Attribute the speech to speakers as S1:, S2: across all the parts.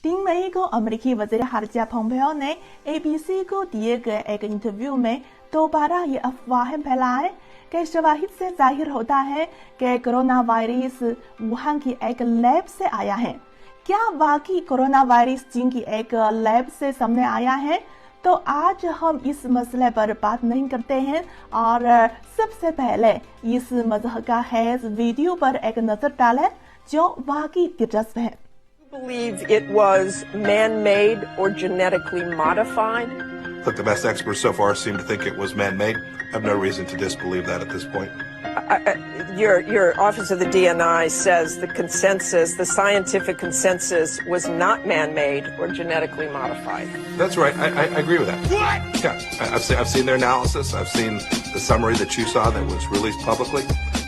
S1: 3 मई को अमेरिकी वज़ीर ख़ारिजा पोम्पेओ ने ABC को दिए गए एक इंटरव्यू में दोबारा ये अफवाहें फैलाए कि शवाहिद से जाहिर होता है कि कोरोना वायरस वुहान की एक लैब से आया है। क्या वाकई कोरोना वायरस चीन की एक लैब से सामने आया है? तो आज हम इस मसले पर बात नहीं करते हैं और सबसे पहले इस मज़हक़ाज़ वीडियो पर एक नज़र डालें जो वाकई दिलचस्प है।
S2: Believe it was man-made or genetically modified?
S3: Look, the best experts so far seem to think it was man-made. I have no reason to disbelieve that at this point.
S2: Your Office of the DNI says the consensus, the scientific consensus, was not man-made or genetically modified.
S3: That's right. I agree with that. What? Yeah, I've seen their analysis. I've seen the summary that you saw that was released publicly.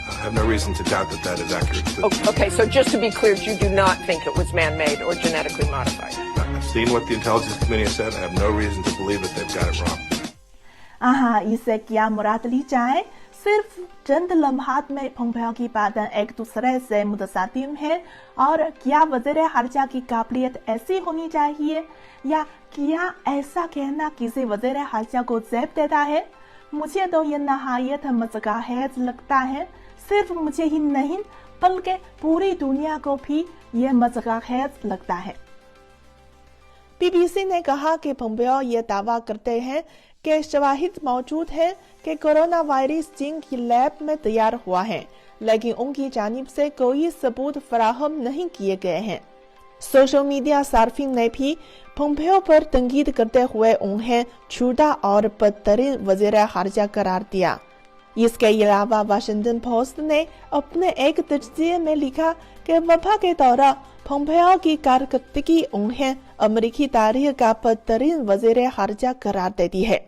S3: I have no reason to doubt that that is accurate.
S2: Okay, so just to be clear, you do not think it was man-made or genetically modified?
S3: I've seen what the intelligence committee has said. I have no reason to believe that they've got it wrong.
S1: इससे क्या मुराद ली जाए? सिर्फ चंद लम्हात में Pompeo की बातें एक दूसरे से मुतसातिम है और क्या वज़ीर ख़ारिजा की काबिलियत ऐसी होनी चाहिए या क्या ऐसा कहना किसी वज़ीर ख़ारिजा को ज़ेब देता है? मुझे तो ये नहायत मज़हक़ाज़ लगता है। सिर्फ मुझे ही नहीं बल्कि पूरी दुनिया को भी ये मज़हक़ाज़ लगता है। BBC ने कहा कि पोम्पेओ ये दावा करते हैं कि शवाहिद मौजूद है कि कोरोना वायरस चीन की लैब में तैयार हुआ है, लेकिन उनकी जानिब से कोई सबूत फराहम नहीं किए गए हैं। सोशल मीडिया सार्फिन ने भी पोम्पेओ पर तंकीद करते हुए उन्हें झूठा और बदतरीन वज़ीर ख़ारिजा करार दिया। इसके अलावा वाशिंगटन पोस्ट ने अपने एक तजज़िये में लिखा कि वबा के दौरान पोम्पेओ की कारकर्दगी उन्हें अमेरिकी तारीख का बदतरीन वज़ीर ख़ारिजा करार देती है।